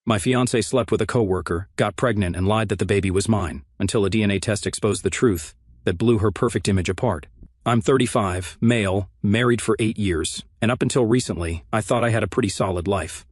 My fiancée slept with a coworker, got pregnant and lied that the baby was mine, until a DNA test exposed the truth that blew her perfect image apart. I'm 35, male, married for 8 years, and up until recently, I thought I had a pretty solid life.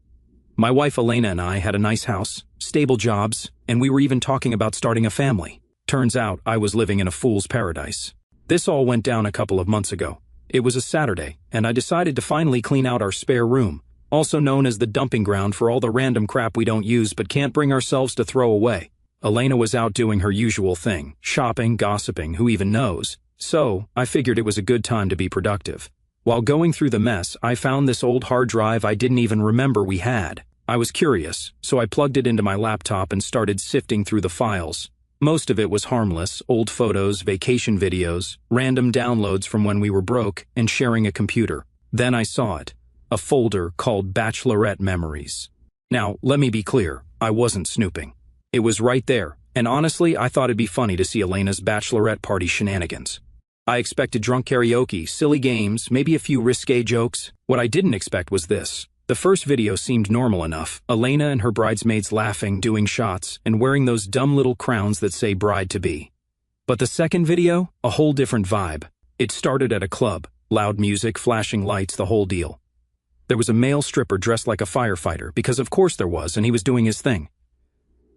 My wife Elena and I had a nice house, stable jobs, and we were even talking about starting a family. Turns out I was living in a fool's paradise. This all went down a couple of months ago. It was a Saturday, and I decided to finally clean out our spare room, also known as the dumping ground for all the random crap we don't use but can't bring ourselves to throw away. Elena was out doing her usual thing, shopping, gossiping, who even knows. So, I figured it was a good time to be productive. While going through the mess, I found this old hard drive I didn't even remember we had. I was curious, so I plugged it into my laptop and started sifting through the files. Most of it was harmless, old photos, vacation videos, random downloads from when we were broke, and sharing a computer. Then I saw it. A folder called Bachelorette Memories. Now, let me be clear, I wasn't snooping. It was right there, and honestly, I thought it'd be funny to see Elena's bachelorette party shenanigans. I expected drunk karaoke, silly games, maybe a few risque jokes. What I didn't expect was this. The first video seemed normal enough, Elena and her bridesmaids laughing, doing shots, and wearing those dumb little crowns that say bride-to-be. But the second video, a whole different vibe. It started at a club, loud music, flashing lights, the whole deal. There was a male stripper dressed like a firefighter, because of course there was, and he was doing his thing.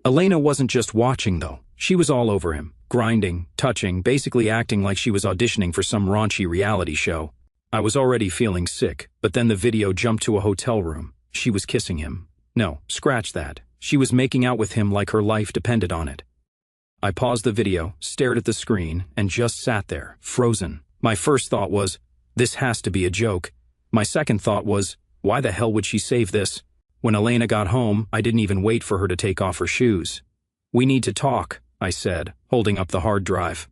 Elena wasn't just watching, though. She was all over him, grinding, touching, basically acting like she was auditioning for some raunchy reality show. I was already feeling sick, but then the video jumped to a hotel room. She was kissing him. No, scratch that. She was making out with him like her life depended on it. I paused the video, stared at the screen, and just sat there, frozen. My first thought was, this has to be a joke. My second thought was, why the hell would she save this? When Elena got home, I didn't even wait for her to take off her shoes. "We need to talk," I said, holding up the hard drive.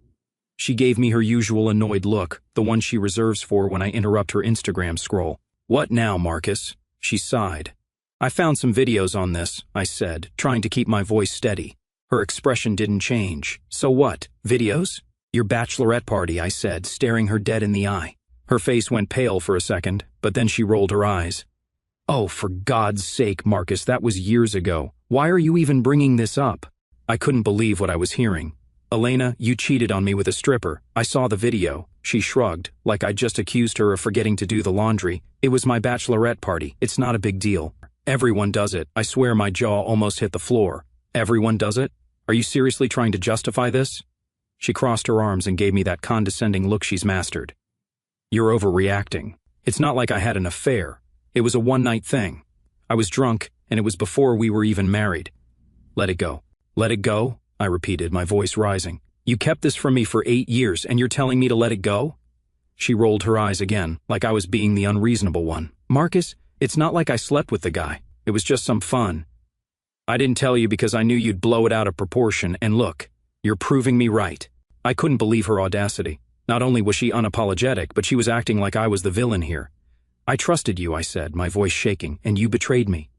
She gave me her usual annoyed look, the one she reserves for when I interrupt her Instagram scroll. "What now, Marcus?" She sighed. "I found some videos on this," I said, trying to keep my voice steady. Her expression didn't change. "So what? Videos?" "Your bachelorette party," I said, staring her dead in the eye. Her face went pale for a second, but then she rolled her eyes. "Oh, for God's sake, Marcus, that was years ago. Why are you even bringing this up?" I couldn't believe what I was hearing. "Elena, you cheated on me with a stripper. I saw the video." She shrugged, like I'd just accused her of forgetting to do the laundry. "It was my bachelorette party. It's not a big deal. Everyone does it." I swear my jaw almost hit the floor. "Everyone does it? Are you seriously trying to justify this?" She crossed her arms and gave me that condescending look she's mastered. "You're overreacting. It's not like I had an affair. It was a one-night thing. I was drunk, and it was before we were even married. Let it go." "Let it go?" I repeated, my voice rising. "You kept this from me for 8 years, and you're telling me to let it go?" She rolled her eyes again, like I was being the unreasonable one. "Marcus, it's not like I slept with the guy. It was just some fun. I didn't tell you because I knew you'd blow it out of proportion, and look, you're proving me right." I couldn't believe her audacity. Not only was she unapologetic, but she was acting like I was the villain here. "I trusted you," I said, my voice shaking, "and you betrayed me.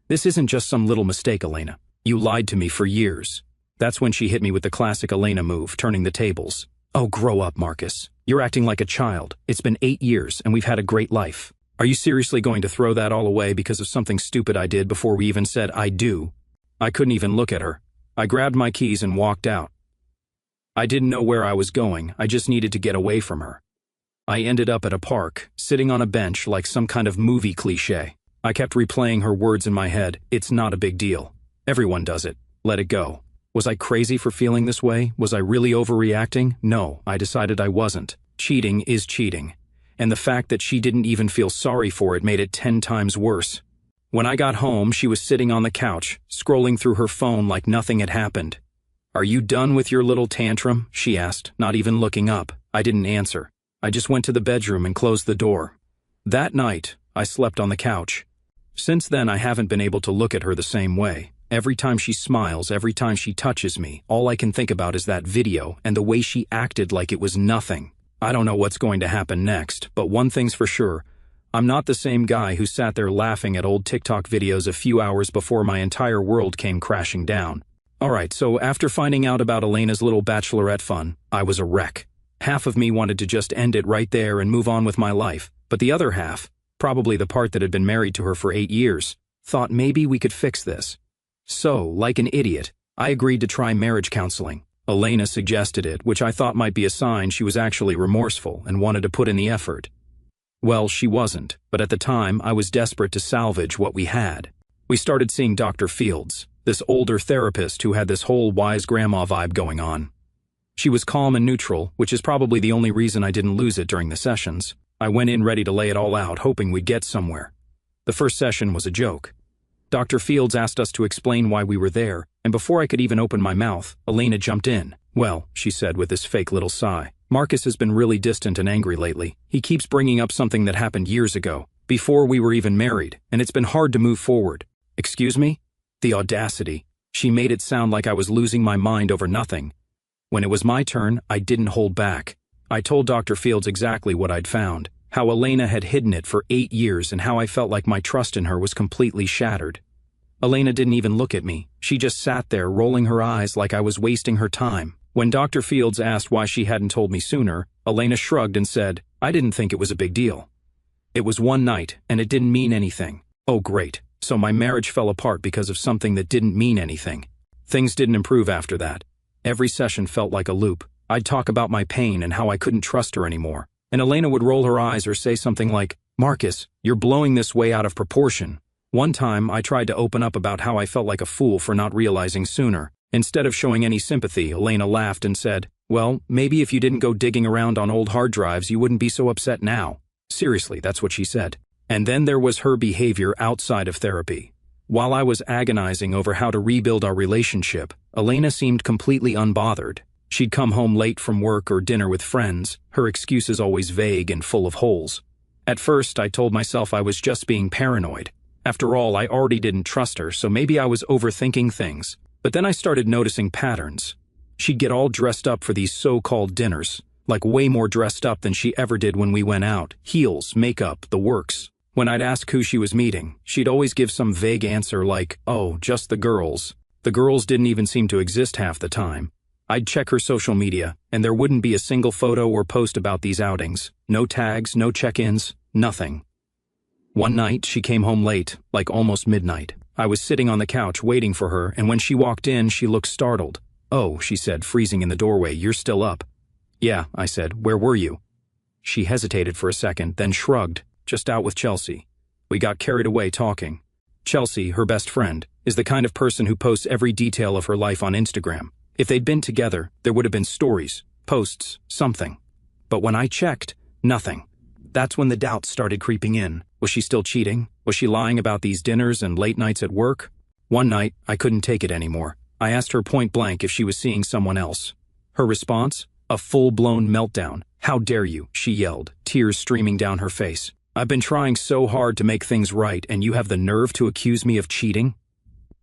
This isn't just some little mistake, Elena. You lied to me for years." That's when she hit me with the classic Elena move, turning the tables. "Oh, grow up, Marcus. You're acting like a child. It's been 8 years, and we've had a great life. Are you seriously going to throw that all away because of something stupid I did before we even said I do?" I couldn't even look at her. I grabbed my keys and walked out. I didn't know where I was going. I just needed to get away from her. I ended up at a park, sitting on a bench like some kind of movie cliché. I kept replaying her words in my head. "It's not a big deal. Everyone does it. Let it go." Was I crazy for feeling this way? Was I really overreacting? No, I decided I wasn't. Cheating is cheating. And the fact that she didn't even feel sorry for it made it 10 times worse. When I got home, she was sitting on the couch, scrolling through her phone like nothing had happened. "Are you done with your little tantrum?" she asked, not even looking up. I didn't answer. I just went to the bedroom and closed the door. That night, I slept on the couch. Since then, I haven't been able to look at her the same way. Every time she smiles, every time she touches me, all I can think about is that video and the way she acted like it was nothing. I don't know what's going to happen next, but one thing's for sure. I'm not the same guy who sat there laughing at old TikTok videos a few hours before my entire world came crashing down. Alright, so after finding out about Elena's little bachelorette fun, I was a wreck. Half of me wanted to just end it right there and move on with my life, but the other half, probably the part that had been married to her for 8 years, thought maybe we could fix this. So, like an idiot, I agreed to try marriage counseling. Elena suggested it, which I thought might be a sign she was actually remorseful and wanted to put in the effort. Well, she wasn't, but at the time I was desperate to salvage what we had. We started seeing Dr. Fields, this older therapist who had this whole wise grandma vibe going on. She was calm and neutral, which is probably the only reason I didn't lose it during the sessions. I went in ready to lay it all out, hoping we'd get somewhere. The first session was a joke. Dr. Fields asked us to explain why we were there, and before I could even open my mouth, Elena jumped in. "Well," she said with this fake little sigh, "Marcus has been really distant and angry lately. He keeps bringing up something that happened years ago, before we were even married, and it's been hard to move forward." Excuse me? The audacity. She made it sound like I was losing my mind over nothing. When it was my turn, I didn't hold back. I told Dr. Fields exactly what I'd found, how Elena had hidden it for 8 years and how I felt like my trust in her was completely shattered. Elena didn't even look at me. She just sat there rolling her eyes like I was wasting her time. When Dr. Fields asked why she hadn't told me sooner, Elena shrugged and said, "I didn't think it was a big deal. It was one night, and it didn't mean anything." Oh great, so my marriage fell apart because of something that didn't mean anything. Things didn't improve after that. Every session felt like a loop. I'd talk about my pain and how I couldn't trust her anymore, and Elena would roll her eyes or say something like, "Marcus, you're blowing this way out of proportion." One time, I tried to open up about how I felt like a fool for not realizing sooner. Instead of showing any sympathy, Elena laughed and said, "Well, maybe if you didn't go digging around on old hard drives, you wouldn't be so upset now." Seriously, that's what she said. And then there was her behavior outside of therapy. While I was agonizing over how to rebuild our relationship, Elena seemed completely unbothered. She'd come home late from work or dinner with friends, her excuses always vague and full of holes. At first, I told myself I was just being paranoid. After all, I already didn't trust her, so maybe I was overthinking things. But then I started noticing patterns. She'd get all dressed up for these so-called dinners, like way more dressed up than she ever did when we went out. Heels, makeup, the works. When I'd ask who she was meeting, she'd always give some vague answer like, "Oh, just the girls." The girls didn't even seem to exist half the time. I'd check her social media, and there wouldn't be a single photo or post about these outings. No tags, no check-ins, nothing. One night, she came home late, like almost midnight. I was sitting on the couch waiting for her, and when she walked in, she looked startled. "Oh," she said, freezing in the doorway, "you're still up." "Yeah," I said, "where were you?" She hesitated for a second, then shrugged. "Just out with Chelsea." We got carried away talking. Chelsea, her best friend, is the kind of person who posts every detail of her life on Instagram. If they'd been together, there would have been stories, posts, something. But when I checked, nothing. That's when the doubts started creeping in. Was she still cheating? Was she lying about these dinners and late nights at work? One night, I couldn't take it anymore. I asked her point blank if she was seeing someone else. Her response? A full-blown meltdown. "How dare you?" she yelled, tears streaming down her face. "I've been trying so hard to make things right, and you have the nerve to accuse me of cheating?"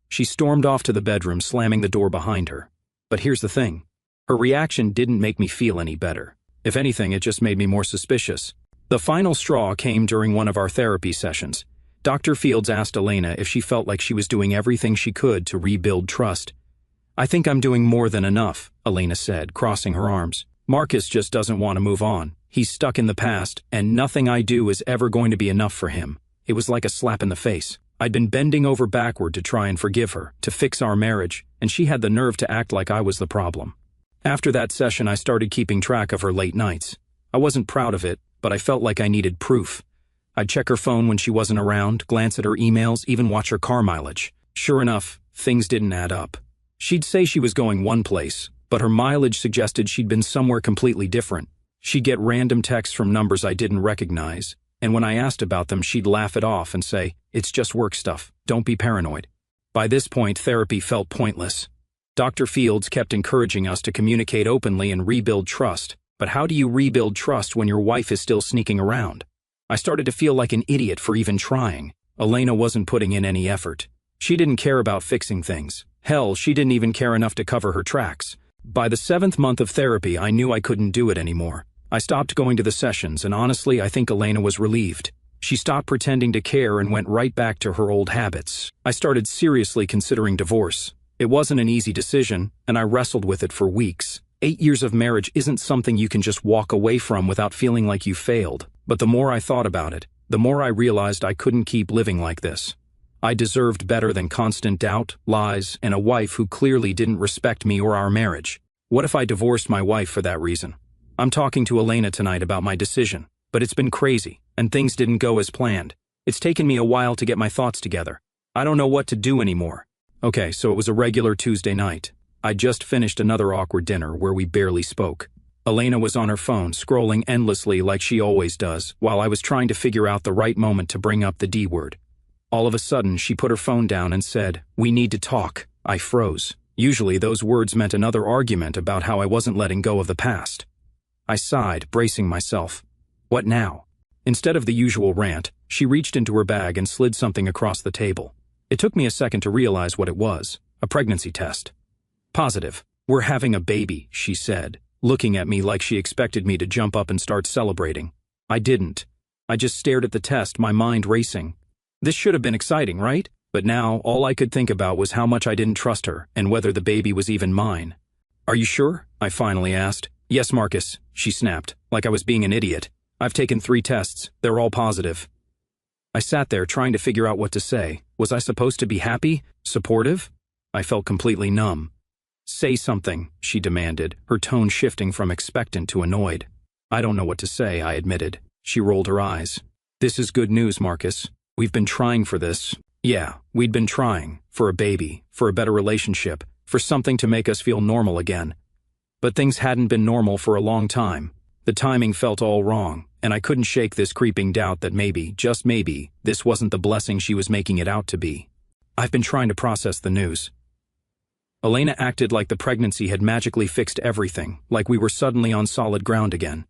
She stormed off to the bedroom, slamming the door behind her. But here's the thing. Her reaction didn't make me feel any better. If anything, it just made me more suspicious. The final straw came during one of our therapy sessions. Dr. Fields asked Elena if she felt like she was doing everything she could to rebuild trust. "I think I'm doing more than enough," Elena said, crossing her arms. "Marcus just doesn't want to move on. He's stuck in the past, and nothing I do is ever going to be enough for him." It was like a slap in the face. I'd been bending over backward to try and forgive her, to fix our marriage, and she had the nerve to act like I was the problem. After that session, I started keeping track of her late nights. I wasn't proud of it, but I felt like I needed proof. I'd check her phone when she wasn't around, glance at her emails, even watch her car mileage. Sure enough, things didn't add up. She'd say she was going one place, but her mileage suggested she'd been somewhere completely different. She'd get random texts from numbers I didn't recognize, and when I asked about them, she'd laugh it off and say, "It's just work stuff, don't be paranoid." By this point, therapy felt pointless. Dr. Fields kept encouraging us to communicate openly and rebuild trust. But how do you rebuild trust when your wife is still sneaking around? I started to feel like an idiot for even trying. Elena wasn't putting in any effort. She didn't care about fixing things. Hell, she didn't even care enough to cover her tracks. By the 7th month of therapy, I knew I couldn't do it anymore. I stopped going to the sessions, and honestly, I think Elena was relieved. She stopped pretending to care and went right back to her old habits. I started seriously considering divorce. It wasn't an easy decision, and I wrestled with it for weeks. 8 years of marriage isn't something you can just walk away from without feeling like you failed. But the more I thought about it, the more I realized I couldn't keep living like this. I deserved better than constant doubt, lies, and a wife who clearly didn't respect me or our marriage. What if I divorced my wife for that reason? I'm talking to Elena tonight about my decision, but it's been crazy, and things didn't go as planned. It's taken me a while to get my thoughts together. I don't know what to do anymore. Okay, so it was a regular Tuesday night. I just finished another awkward dinner where we barely spoke. Elena was on her phone, scrolling endlessly like she always does, while I was trying to figure out the right moment to bring up the D word. All of a sudden, she put her phone down and said, "We need to talk." I froze. Usually those words meant another argument about how I wasn't letting go of the past. I sighed, bracing myself. What now? Instead of the usual rant, she reached into her bag and slid something across the table. It took me a second to realize what it was, a pregnancy test. Positive. "We're having a baby," she said, looking at me like she expected me to jump up and start celebrating. I didn't. I just stared at the test, my mind racing. This should have been exciting, right? But now, all I could think about was how much I didn't trust her, and whether the baby was even mine. "Are you sure?" I finally asked. "Yes, Marcus," she snapped, like I was being an idiot. "I've taken 3 tests. They're all positive." I sat there trying to figure out what to say. Was I supposed to be happy? Supportive? I felt completely numb. "Say something," she demanded, her tone shifting from expectant to annoyed. "I don't know what to say," I admitted. She rolled her eyes. "This is good news, Marcus. We've been trying for this." Yeah, we'd been trying. For a baby, for a better relationship, for something to make us feel normal again. But things hadn't been normal for a long time. The timing felt all wrong, and I couldn't shake this creeping doubt that maybe, just maybe, this wasn't the blessing she was making it out to be. I've been trying to process the news. Elena acted like the pregnancy had magically fixed everything, like we were suddenly on solid ground again.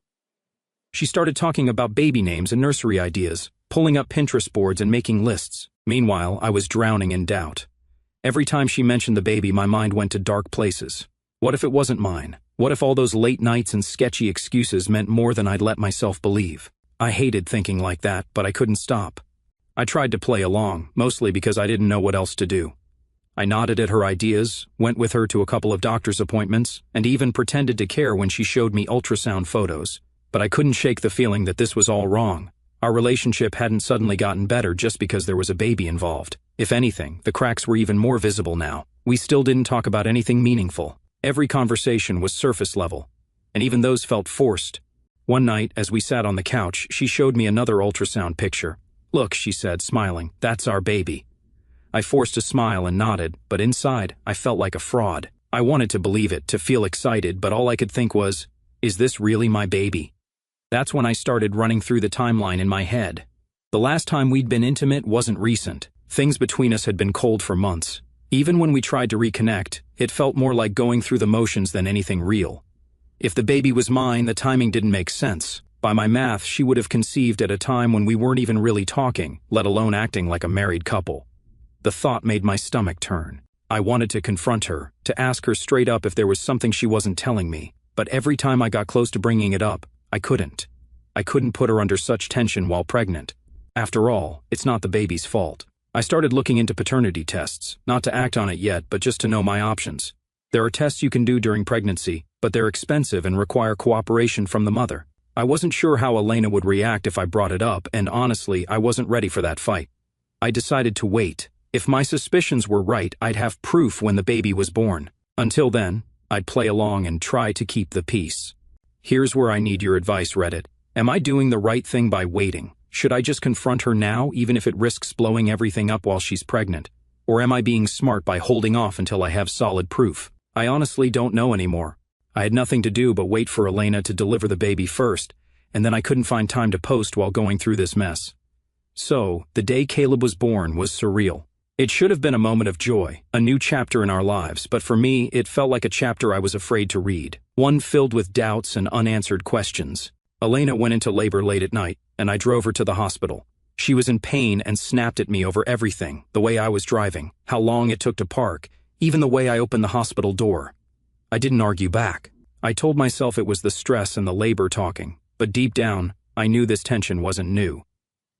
She started talking about baby names and nursery ideas, pulling up Pinterest boards and making lists. Meanwhile, I was drowning in doubt. Every time she mentioned the baby, my mind went to dark places. What if it wasn't mine? What if all those late nights and sketchy excuses meant more than I'd let myself believe? I hated thinking like that, but I couldn't stop. I tried to play along, mostly because I didn't know what else to do. I nodded at her ideas, went with her to a couple of doctor's appointments, and even pretended to care when she showed me ultrasound photos. But I couldn't shake the feeling that this was all wrong. Our relationship hadn't suddenly gotten better just because there was a baby involved. If anything, the cracks were even more visible now. We still didn't talk about anything meaningful. Every conversation was surface level, and even those felt forced. One night, as we sat on the couch, she showed me another ultrasound picture. "Look," she said, smiling, "that's our baby." I forced a smile and nodded, but inside, I felt like a fraud. I wanted to believe it, to feel excited, but all I could think was, is this really my baby? That's when I started running through the timeline in my head. The last time we'd been intimate wasn't recent. Things between us had been cold for months. Even when we tried to reconnect, it felt more like going through the motions than anything real. If the baby was mine, the timing didn't make sense. By my math, she would have conceived at a time when we weren't even really talking, let alone acting like a married couple. The thought made my stomach turn. I wanted to confront her, to ask her straight up if there was something she wasn't telling me, but every time I got close to bringing it up, I couldn't. I couldn't put her under such tension while pregnant. After all, it's not the baby's fault. I started looking into paternity tests, not to act on it yet, but just to know my options. There are tests you can do during pregnancy, but they're expensive and require cooperation from the mother. I wasn't sure how Elena would react if I brought it up, and honestly, I wasn't ready for that fight. I decided to wait. If my suspicions were right, I'd have proof when the baby was born. Until then, I'd play along and try to keep the peace. Here's where I need your advice, Reddit. Am I doing the right thing by waiting? Should I just confront her now, even if it risks blowing everything up while she's pregnant? Or am I being smart by holding off until I have solid proof? I honestly don't know anymore. I had nothing to do but wait for Elena to deliver the baby first, and then I couldn't find time to post while going through this mess. So, the day Caleb was born was surreal. It should have been a moment of joy, a new chapter in our lives, but for me, it felt like a chapter I was afraid to read, one filled with doubts and unanswered questions. Elena went into labor late at night, and I drove her to the hospital. She was in pain and snapped at me over everything, the way I was driving, how long it took to park, even the way I opened the hospital door. I didn't argue back. I told myself it was the stress and the labor talking, but deep down, I knew this tension wasn't new.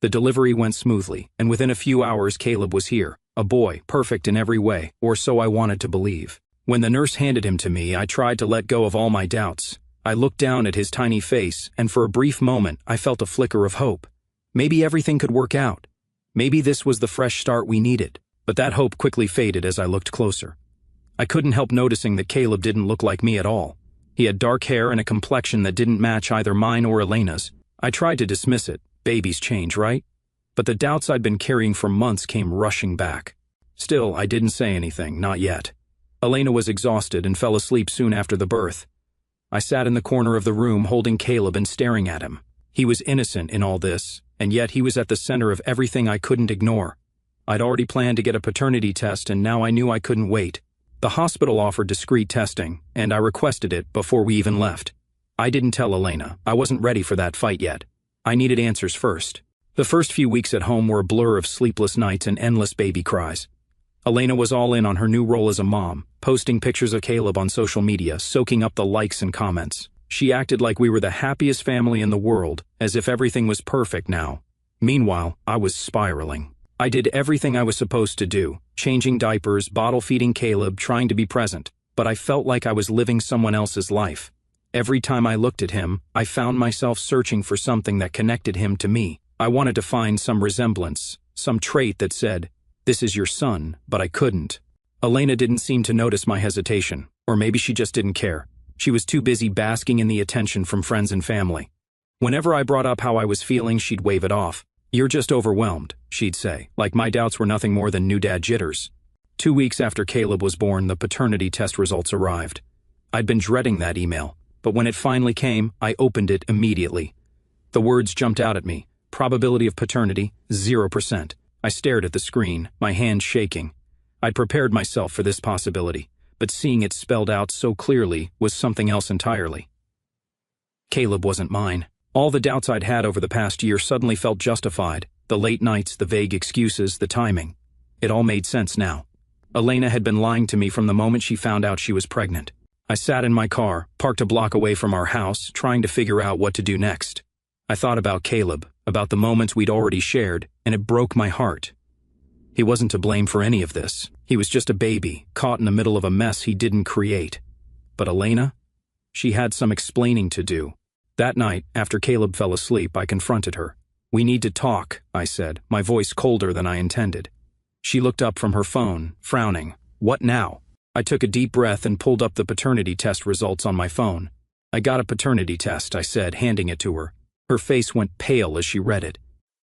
The delivery went smoothly, and within a few hours Caleb was here, a boy, perfect in every way, or so I wanted to believe. When the nurse handed him to me, I tried to let go of all my doubts. I looked down at his tiny face, and for a brief moment, I felt a flicker of hope. Maybe everything could work out. Maybe this was the fresh start we needed. But that hope quickly faded as I looked closer. I couldn't help noticing that Caleb didn't look like me at all. He had dark hair and a complexion that didn't match either mine or Elena's. I tried to dismiss it. Babies change, right? But the doubts I'd been carrying for months came rushing back. Still, I didn't say anything, not yet. Elena was exhausted and fell asleep soon after the birth. I sat in the corner of the room holding Caleb and staring at him. He was innocent in all this, and yet he was at the center of everything I couldn't ignore. I'd already planned to get a paternity test, and now I knew I couldn't wait. The hospital offered discreet testing, and I requested it before we even left. I didn't tell Elena. I wasn't ready for that fight yet. I needed answers first. The first few weeks at home were a blur of sleepless nights and endless baby cries. Elena was all in on her new role as a mom, posting pictures of Caleb on social media, soaking up the likes and comments. She acted like we were the happiest family in the world, as if everything was perfect now. Meanwhile, I was spiraling. I did everything I was supposed to do, changing diapers, bottle-feeding Caleb, trying to be present, but I felt like I was living someone else's life. Every time I looked at him, I found myself searching for something that connected him to me. I wanted to find some resemblance, some trait that said, "This is your son," but I couldn't. Elena didn't seem to notice my hesitation, or maybe she just didn't care. She was too busy basking in the attention from friends and family. Whenever I brought up how I was feeling, she'd wave it off. "You're just overwhelmed," she'd say, like my doubts were nothing more than new dad jitters. 2 weeks after Caleb was born, the paternity test results arrived. I'd been dreading that email, but when it finally came, I opened it immediately. The words jumped out at me. Probability of paternity, 0%. I stared at the screen, my hands shaking. I'd prepared myself for this possibility, but seeing it spelled out so clearly was something else entirely. Caleb wasn't mine. All the doubts I'd had over the past year suddenly felt justified. The late nights, the vague excuses, the timing. It all made sense now. Elena had been lying to me from the moment she found out she was pregnant. I sat in my car, parked a block away from our house, trying to figure out what to do next. I thought about Caleb, about the moments we'd already shared, and it broke my heart. He wasn't to blame for any of this. He was just a baby, caught in the middle of a mess he didn't create. But Elena? She had some explaining to do. That night, after Caleb fell asleep, I confronted her. "We need to talk," I said, my voice colder than I intended. She looked up from her phone, frowning. "What now?" I took a deep breath and pulled up the paternity test results on my phone. "I got a paternity test," I said, handing it to her. Her face went pale as she read it.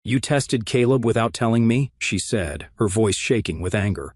"You tested Caleb without telling me?" she said, her voice shaking with anger.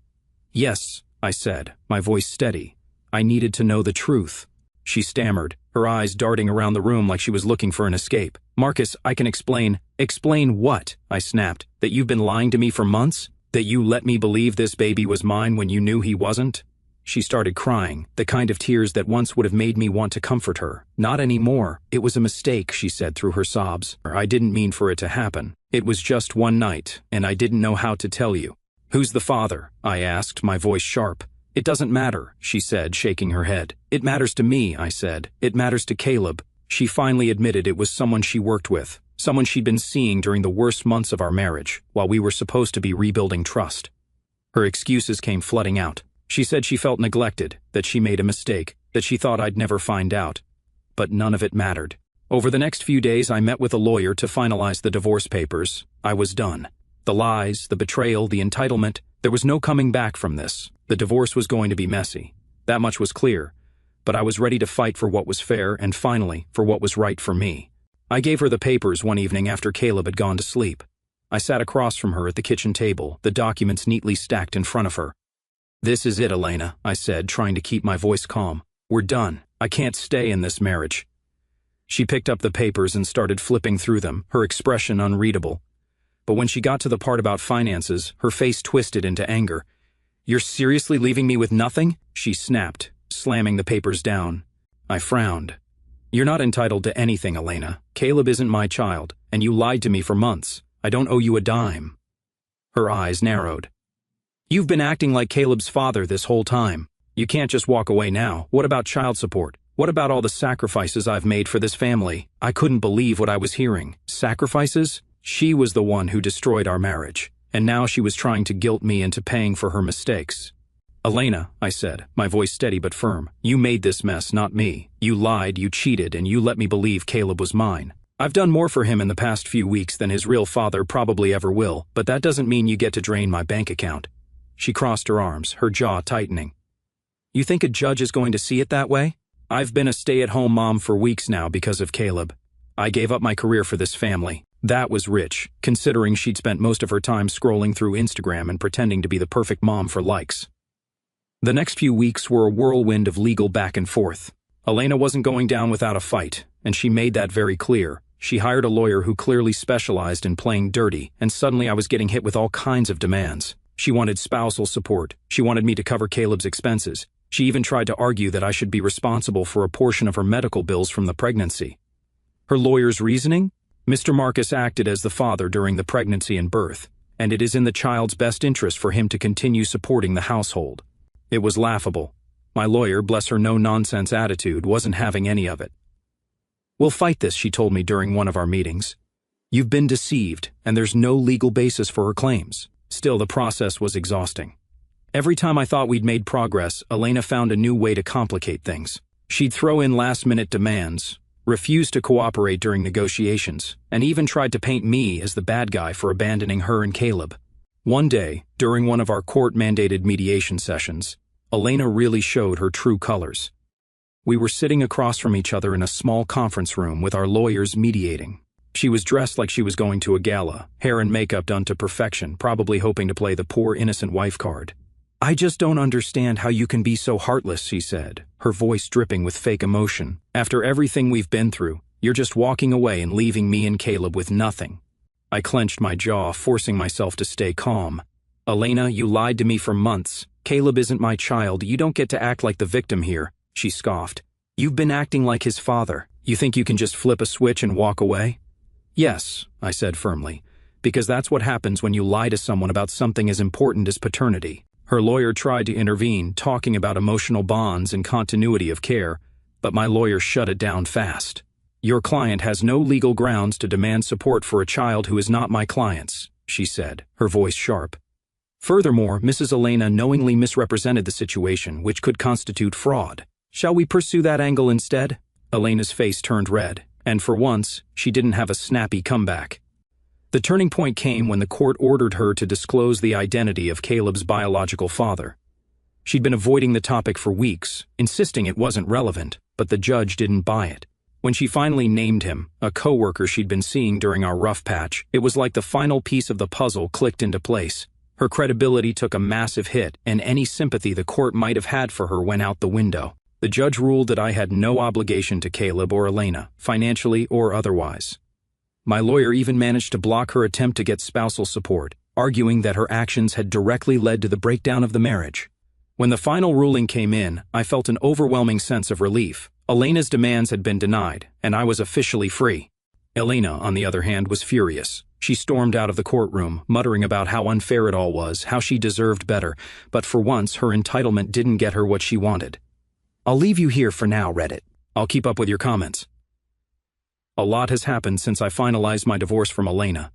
"Yes," I said, my voice steady. "I needed to know the truth." She stammered, her eyes darting around the room like she was looking for an escape. "Marcus, I can explain." "Explain what?" I snapped. "That you've been lying to me for months? That you let me believe this baby was mine when you knew he wasn't?" She started crying, the kind of tears that once would have made me want to comfort her. "Not anymore. It was a mistake," she said through her sobs. "I didn't mean for it to happen. It was just one night, and I didn't know how to tell you." "Who's the father?" I asked, my voice sharp. "It doesn't matter," she said, shaking her head. "It matters to me," I said. "It matters to Caleb." She finally admitted it was someone she worked with, someone she'd been seeing during the worst months of our marriage, while we were supposed to be rebuilding trust. Her excuses came flooding out. She said she felt neglected, that she made a mistake, that she thought I'd never find out. But none of it mattered. Over the next few days, I met with a lawyer to finalize the divorce papers. I was done. The lies, the betrayal, the entitlement, there was no coming back from this. The divorce was going to be messy. That much was clear. But I was ready to fight for what was fair and finally for what was right for me. I gave her the papers one evening after Caleb had gone to sleep. I sat across from her at the kitchen table, the documents neatly stacked in front of her. "This is it, Elena," I said, trying to keep my voice calm. "We're done. I can't stay in this marriage." She picked up the papers and started flipping through them, her expression unreadable. But when she got to the part about finances, her face twisted into anger. "You're seriously leaving me with nothing?" she snapped, slamming the papers down. I frowned. "You're not entitled to anything, Elena. Caleb isn't my child, and you lied to me for months. I don't owe you a dime." Her eyes narrowed. "You've been acting like Caleb's father this whole time. You can't just walk away now. What about child support? What about all the sacrifices I've made for this family?" I couldn't believe what I was hearing. Sacrifices? She was the one who destroyed our marriage, and now she was trying to guilt me into paying for her mistakes. "Elena," I said, my voice steady but firm, "you made this mess, not me. You lied, you cheated, and you let me believe Caleb was mine. I've done more for him in the past few weeks than his real father probably ever will, but that doesn't mean you get to drain my bank account." She crossed her arms, her jaw tightening. "You think a judge is going to see it that way? I've been a stay-at-home mom for weeks now because of Caleb. I gave up my career for this family. That was rich, considering she'd spent most of her time scrolling through Instagram and pretending to be the perfect mom for likes." The next few weeks were a whirlwind of legal back and forth. Elena wasn't going down without a fight, and she made that very clear. She hired a lawyer who clearly specialized in playing dirty, and suddenly I was getting hit with all kinds of demands. She wanted spousal support. She wanted me to cover Caleb's expenses. She even tried to argue that I should be responsible for a portion of her medical bills from the pregnancy. Her lawyer's reasoning? Mr. Marcus acted as the father during the pregnancy and birth, and it is in the child's best interest for him to continue supporting the household. It was laughable. My lawyer, bless her no-nonsense attitude, wasn't having any of it. "We'll fight this," she told me during one of our meetings. "You've been deceived, and there's no legal basis for her claims." Still, the process was exhausting. Every time I thought we'd made progress, Elena found a new way to complicate things. She'd throw in last-minute demands, refused to cooperate during negotiations, and even tried to paint me as the bad guy for abandoning her and Caleb. One day, during one of our court-mandated mediation sessions, Elena really showed her true colors. We were sitting across from each other in a small conference room with our lawyers mediating. She was dressed like she was going to a gala, hair and makeup done to perfection, probably hoping to play the poor innocent wife card. "I just don't understand how you can be so heartless," she said, her voice dripping with fake emotion. "After everything we've been through, you're just walking away and leaving me and Caleb with nothing." I clenched my jaw, forcing myself to stay calm. "Elena, you lied to me for months. Caleb isn't my child. You don't get to act like the victim here," she scoffed. "You've been acting like his father. You think you can just flip a switch and walk away?" "Yes," I said firmly, "because that's what happens when you lie to someone about something as important as paternity." Her lawyer tried to intervene, talking about emotional bonds and continuity of care, but my lawyer shut it down fast. "Your client has no legal grounds to demand support for a child who is not my client's," she said, her voice sharp. Furthermore, Mrs. Elena knowingly misrepresented the situation, which could constitute fraud. "Shall we pursue that angle instead?" Elena's face turned red, and for once, she didn't have a snappy comeback. The turning point came when the court ordered her to disclose the identity of Caleb's biological father. She'd been avoiding the topic for weeks, insisting it wasn't relevant, but the judge didn't buy it. When she finally named him, a coworker she'd been seeing during our rough patch, it was like the final piece of the puzzle clicked into place. Her credibility took a massive hit, and any sympathy the court might have had for her went out the window. The judge ruled that I had no obligation to Caleb or Elena, financially or otherwise. My lawyer even managed to block her attempt to get spousal support, arguing that her actions had directly led to the breakdown of the marriage. When the final ruling came in, I felt an overwhelming sense of relief. Elena's demands had been denied, and I was officially free. Elena, on the other hand, was furious. She stormed out of the courtroom, muttering about how unfair it all was, how she deserved better, but for once her entitlement didn't get her what she wanted. "I'll leave you here for now, Reddit. I'll keep up with your comments." A lot has happened since I finalized my divorce from Elena.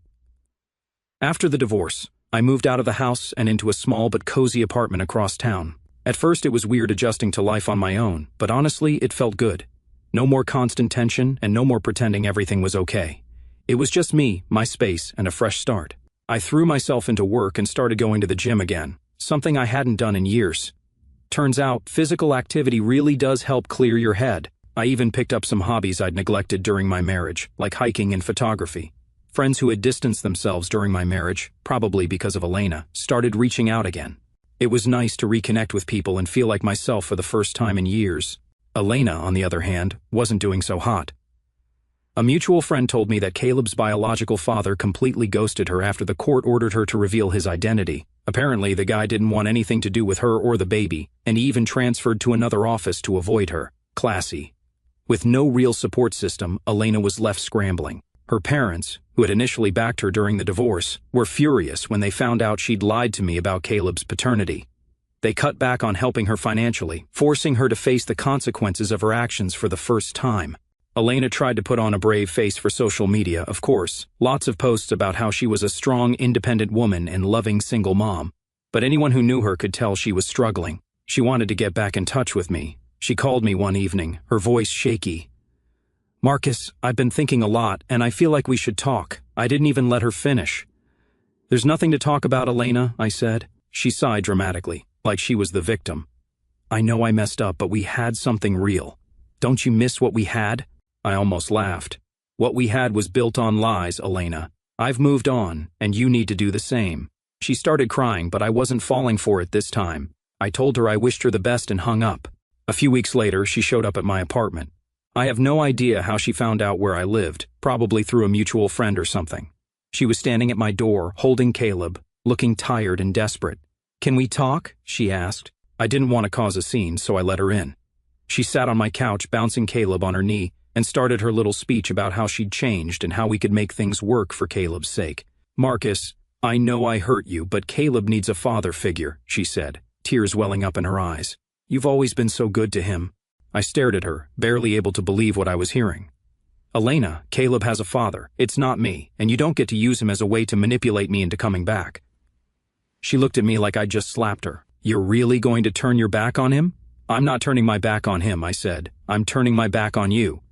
After the divorce, I moved out of the house and into a small but cozy apartment across town. At first it was weird adjusting to life on my own, but honestly it felt good. No more constant tension and no more pretending everything was okay. It was just me, my space, and a fresh start. I threw myself into work and started going to the gym again, something I hadn't done in years. Turns out, physical activity really does help clear your head. I even picked up some hobbies I'd neglected during my marriage, like hiking and photography. Friends who had distanced themselves during my marriage, probably because of Elena, started reaching out again. It was nice to reconnect with people and feel like myself for the first time in years. Elena, on the other hand, wasn't doing so hot. A mutual friend told me that Caleb's biological father completely ghosted her after the court ordered her to reveal his identity. Apparently, the guy didn't want anything to do with her or the baby, and he even transferred to another office to avoid her. Classy. With no real support system, Elena was left scrambling. Her parents, who had initially backed her during the divorce, were furious when they found out she'd lied to me about Caleb's paternity. They cut back on helping her financially, forcing her to face the consequences of her actions for the first time. Elena tried to put on a brave face for social media, of course. Lots of posts about how she was a strong, independent woman and loving single mom. But anyone who knew her could tell she was struggling. She wanted to get back in touch with me. She called me one evening, her voice shaky. Marcus, I've been thinking a lot, and I feel like we should talk. I didn't even let her finish. There's nothing to talk about, Elena, I said. She sighed dramatically, like she was the victim. I know I messed up, but we had something real. Don't you miss what we had? I almost laughed. What we had was built on lies, Elena. I've moved on, and you need to do the same. She started crying, but I wasn't falling for it this time. I told her I wished her the best and hung up. A few weeks later, she showed up at my apartment. I have no idea how she found out where I lived, probably through a mutual friend or something. She was standing at my door, holding Caleb, looking tired and desperate. Can we talk? She asked. I didn't want to cause a scene, so I let her in. She sat on my couch, bouncing Caleb on her knee, and started her little speech about how she'd changed and how we could make things work for Caleb's sake. Marcus, I know I hurt you, but Caleb needs a father figure, she said, tears welling up in her eyes. You've always been so good to him. I stared at her, barely able to believe what I was hearing. Elena, Caleb has a father. It's not me, and you don't get to use him as a way to manipulate me into coming back. She looked at me like I'd just slapped her. You're really going to turn your back on him? I'm not turning my back on him, I said. I'm turning my back on you.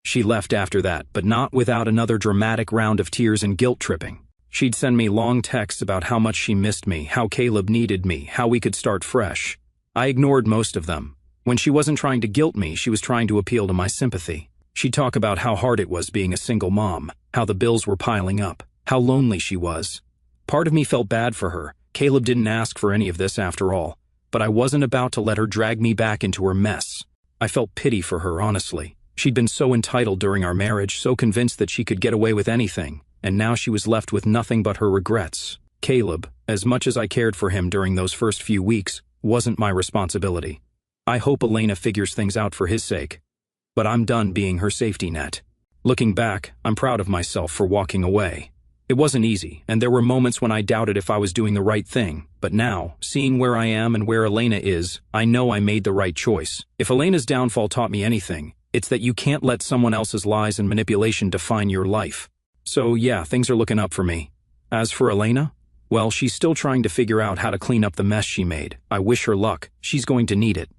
She left after that, but not without another dramatic round of tears and guilt tripping. She'd send me long texts about how much she missed me, how Caleb needed me, how we could start fresh. I ignored most of them. When she wasn't trying to guilt me, she was trying to appeal to my sympathy. She'd talk about how hard it was being a single mom, how the bills were piling up, how lonely she was. Part of me felt bad for her. Caleb didn't ask for any of this after all, but I wasn't about to let her drag me back into her mess. I felt pity for her, honestly. She'd been so entitled during our marriage, so convinced that she could get away with anything, and now she was left with nothing but her regrets. Caleb, as much as I cared for him during those first few weeks, wasn't my responsibility. I hope Elena figures things out for his sake. But I'm done being her safety net. Looking back, I'm proud of myself for walking away. It wasn't easy, and there were moments when I doubted if I was doing the right thing. But now, seeing where I am and where Elena is, I know I made the right choice. If Elena's downfall taught me anything, it's that you can't let someone else's lies and manipulation define your life. So yeah, things are looking up for me. As for Elena, well, she's still trying to figure out how to clean up the mess she made. I wish her luck. She's going to need it.